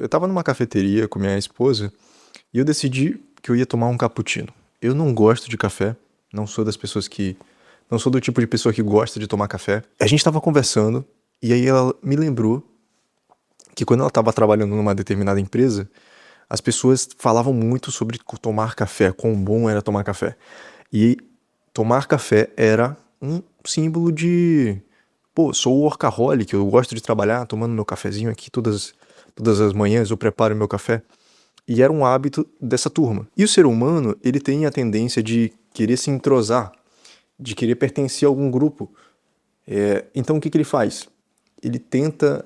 eu tava numa cafeteria com minha esposa e eu decidi que eu ia tomar um cappuccino. Eu não gosto de café, não sou das pessoas que. Não sou do tipo de pessoa que gosta de tomar café. A gente tava conversando e aí ela me lembrou que quando ela tava trabalhando numa determinada empresa, as pessoas falavam muito sobre tomar café, quão bom era tomar café. E tomar café era um símbolo de, pô, sou workaholic, eu gosto de trabalhar tomando meu cafezinho aqui todas as manhãs, eu preparo meu café. E era um hábito dessa turma. E o ser humano, ele tem a tendência de querer se entrosar, de querer pertencer a algum grupo. Então o que ele faz? Ele tenta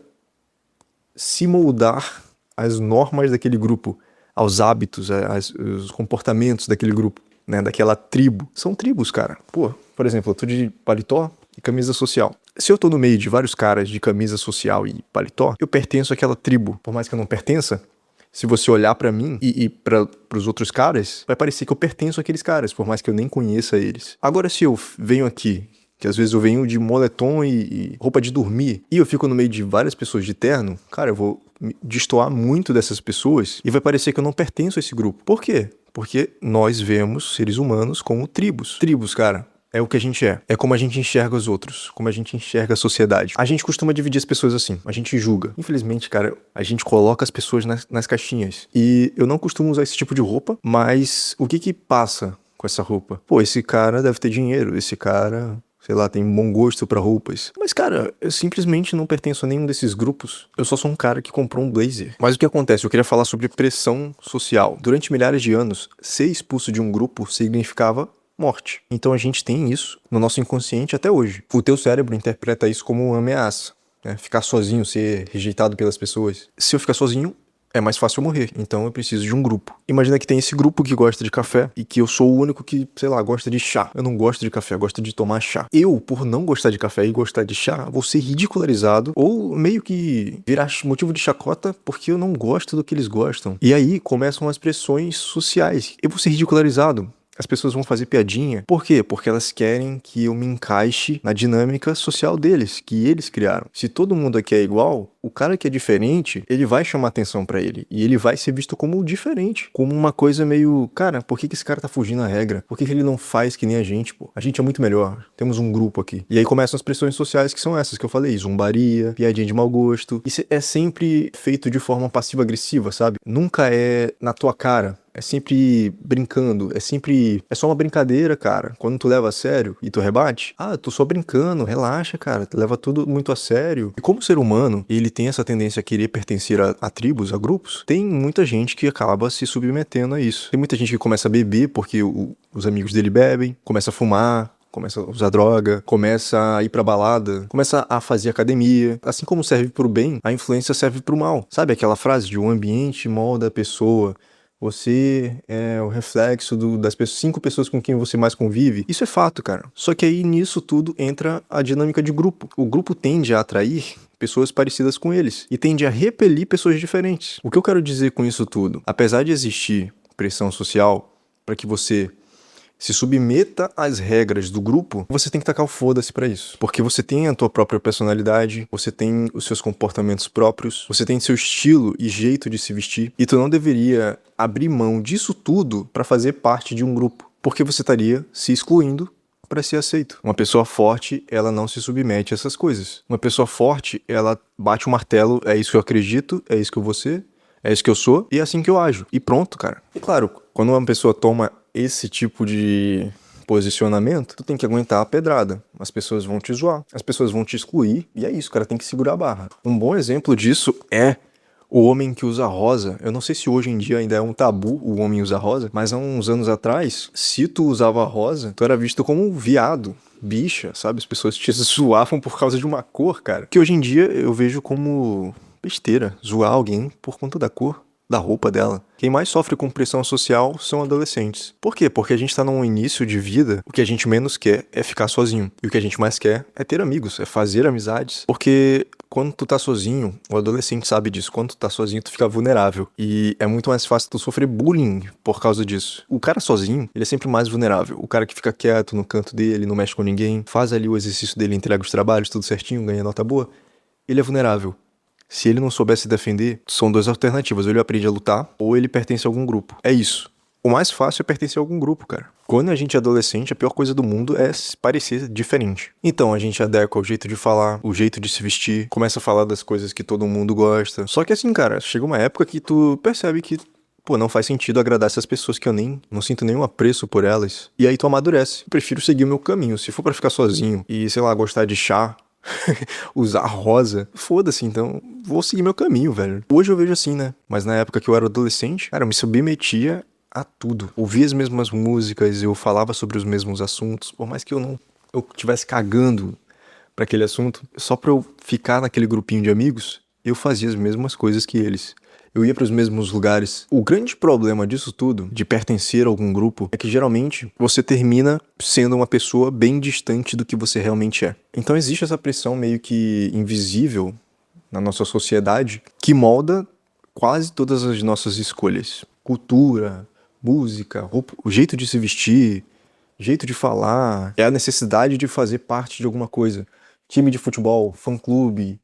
se moldar às normas daquele grupo, aos hábitos, aos comportamentos daquele grupo, né, daquela tribo. São tribos, cara. Pô, por exemplo, eu tô de paletó e camisa social. Se eu tô no meio de vários caras de camisa social e paletó, eu pertenço àquela tribo. Por mais que eu não pertença, se você olhar pra mim e para os outros caras, vai parecer que eu pertenço àqueles caras, por mais que eu nem conheça eles. Agora, se eu venho aqui, que às vezes eu venho de moletom e roupa de dormir, e eu fico no meio de várias pessoas de terno, cara, eu vou me destoar muito dessas pessoas e vai parecer que eu não pertenço a esse grupo. Por quê? Porque nós vemos seres humanos como tribos. Tribos, cara, é o que a gente é. É como a gente enxerga os outros, como a gente enxerga a sociedade. A gente costuma dividir as pessoas assim, a gente julga. Infelizmente, cara, a gente coloca as pessoas nas caixinhas. E eu não costumo usar esse tipo de roupa, mas o que que passa com essa roupa? Pô, esse cara deve ter dinheiro, esse cara, sei lá, tem bom gosto pra roupas. Mas, cara, eu simplesmente não pertenço a nenhum desses grupos. Eu só sou um cara que comprou um blazer. Mas o que acontece? Eu queria falar sobre pressão social. Durante milhares de anos, ser expulso de um grupo significava morte. Então a gente tem isso no nosso inconsciente até hoje. O teu cérebro interpreta isso como uma ameaça, né? Ficar sozinho, ser rejeitado pelas pessoas. Se eu ficar sozinho, é mais fácil eu morrer. Então eu preciso de um grupo. Imagina que tem esse grupo que gosta de café e que eu sou o único que, sei lá, gosta de chá. Eu não gosto de café, eu gosto de tomar chá. Eu, por não gostar de café e gostar de chá, vou ser ridicularizado ou meio que virar motivo de chacota porque eu não gosto do que eles gostam. E aí começam as pressões sociais. Eu vou ser ridicularizado. As pessoas vão fazer piadinha. Por quê? Porque elas querem que eu me encaixe na dinâmica social deles, que eles criaram. Se todo mundo aqui é igual, o cara que é diferente, ele vai chamar atenção pra ele. E ele vai ser visto como diferente. Como uma coisa meio, cara, por que esse cara tá fugindo da regra? Por que ele não faz que nem a gente, pô? A gente é muito melhor. Temos um grupo aqui. E aí começam as pressões sociais que são essas que eu falei. Zombaria, piadinha de mau gosto. Isso é sempre feito de forma passiva-agressiva, sabe? Nunca é na tua cara. É sempre brincando, é só uma brincadeira, cara. Quando tu leva a sério e tu rebate, eu tô só brincando, relaxa, cara. Tu leva tudo muito a sério. E como o ser humano, ele tem essa tendência a querer pertencer a tribos, a grupos, tem muita gente que acaba se submetendo a isso. Tem muita gente que começa a beber porque os amigos dele bebem, começa a fumar, começa a usar droga, começa a ir pra balada, começa a fazer academia. Assim como serve pro bem, a influência serve pro mal. Sabe aquela frase de o ambiente molda a pessoa? Você é o reflexo das pessoas, 5 pessoas com quem você mais convive. Isso é fato, cara. Só que aí nisso tudo entra a dinâmica de grupo. O grupo tende a atrair pessoas parecidas com eles e tende a repelir pessoas diferentes. O que eu quero dizer com isso tudo? Apesar de existir pressão social para que você se submeta às regras do grupo, você tem que tacar o foda-se pra isso. Porque você tem a tua própria personalidade, você tem os seus comportamentos próprios, você tem seu estilo e jeito de se vestir, e tu não deveria abrir mão disso tudo pra fazer parte de um grupo, porque você estaria se excluindo para ser aceito. Uma pessoa forte, ela não se submete a essas coisas. Uma pessoa forte, ela bate o martelo, é isso que eu acredito, é isso que eu vou ser, é isso que eu sou, e é assim que eu ajo. E pronto, cara. E claro, quando uma pessoa toma esse tipo de posicionamento, tu tem que aguentar a pedrada. As pessoas vão te zoar, as pessoas vão te excluir, e é isso, o cara tem que segurar a barra. Um bom exemplo disso é o homem que usa rosa. Eu não sei se hoje em dia ainda é um tabu o homem usar rosa, mas há uns anos atrás, se tu usava rosa, tu era visto como um viado, bicha, sabe? As pessoas te zoavam por causa de uma cor, cara. Que hoje em dia eu vejo como besteira, zoar alguém por conta da cor da roupa dela. Quem mais sofre com pressão social são adolescentes. Por quê? Porque a gente tá num início de vida, o que a gente menos quer é ficar sozinho. E o que a gente mais quer é ter amigos, é fazer amizades. Porque quando tu tá sozinho, o adolescente sabe disso, quando tu tá sozinho tu fica vulnerável. E é muito mais fácil tu sofrer bullying por causa disso. O cara sozinho, ele é sempre mais vulnerável. O cara que fica quieto no canto dele, não mexe com ninguém, faz ali o exercício dele, entrega os trabalhos, tudo certinho, ganha nota boa, ele é vulnerável. Se ele não soubesse se defender, são duas alternativas. Ou ele aprende a lutar, ou ele pertence a algum grupo. É isso. O mais fácil é pertencer a algum grupo, cara. Quando a gente é adolescente, a pior coisa do mundo é se parecer diferente. Então a gente adequa o jeito de falar, o jeito de se vestir, começa a falar das coisas que todo mundo gosta. Só que assim, cara, chega uma época que tu percebe que, pô, não faz sentido agradar essas pessoas que eu nem não sinto nenhum apreço por elas. E aí tu amadurece. Eu prefiro seguir o meu caminho. Se for pra ficar sozinho e, sei lá, gostar de chá, usar rosa, foda-se, então vou seguir meu caminho, velho. Hoje eu vejo assim, né? Mas na época que eu era adolescente, cara, eu me submetia a tudo. Ouvia as mesmas músicas, eu falava sobre os mesmos assuntos, por mais que eu tivesse cagando pra aquele assunto, só pra eu ficar naquele grupinho de amigos, eu fazia as mesmas coisas que eles. Eu ia para os mesmos lugares. O grande problema disso tudo, de pertencer a algum grupo, é que geralmente você termina sendo uma pessoa bem distante do que você realmente é. Então existe essa pressão meio que invisível na nossa sociedade que molda quase todas as nossas escolhas. Cultura, música, roupa, o jeito de se vestir, jeito de falar, é a necessidade de fazer parte de alguma coisa. Time de futebol, fã-clube,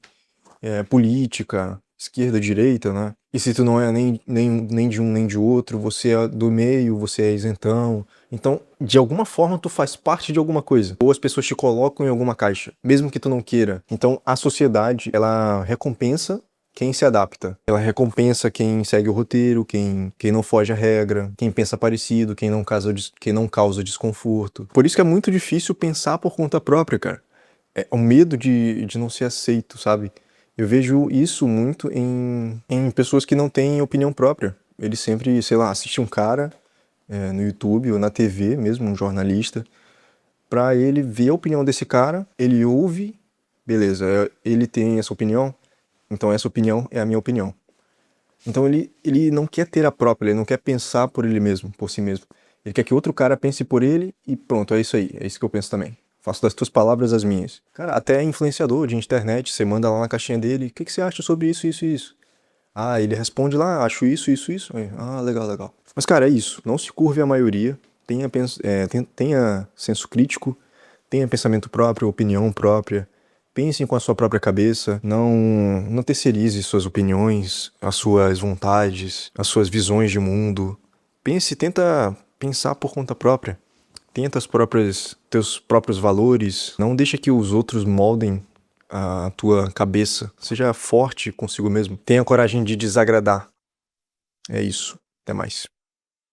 política, esquerda, direita, né? E se tu não é nem de um nem de outro, você é do meio, você é isentão. Então, de alguma forma, tu faz parte de alguma coisa. Ou as pessoas te colocam em alguma caixa, mesmo que tu não queira. Então, a sociedade, ela recompensa quem se adapta. Ela recompensa quem segue o roteiro, quem não foge à regra, quem pensa parecido, quem não causa desconforto. Por isso que é muito difícil pensar por conta própria, cara. É o medo de não ser aceito, sabe? Eu vejo isso muito em pessoas que não têm opinião própria. Eles sempre, sei lá, assistem um cara no YouTube ou na TV mesmo, um jornalista, pra ele ver a opinião desse cara, ele ouve, beleza, ele tem essa opinião, então essa opinião é a minha opinião. Então ele não quer ter a própria, ele não quer pensar por ele mesmo, por si mesmo. Ele quer que outro cara pense por ele e pronto, é isso aí, é isso que eu penso também. Faço das tuas palavras as minhas. Cara, até influenciador de internet, você manda lá na caixinha dele, o que que você acha sobre isso, isso e isso? Ah, ele responde lá, acho isso, isso, isso. Aí, ah, legal, legal. Mas, cara, é isso. Não se curve à maioria. Tenha senso crítico, tenha pensamento próprio, opinião própria. Pense com a sua própria cabeça. Não terceirize suas opiniões, as suas vontades, as suas visões de mundo. Tenta pensar por conta própria. Tenta teus próprios valores. Não deixa que os outros moldem a tua cabeça. Seja forte consigo mesmo. Tenha coragem de desagradar. É isso. Até mais.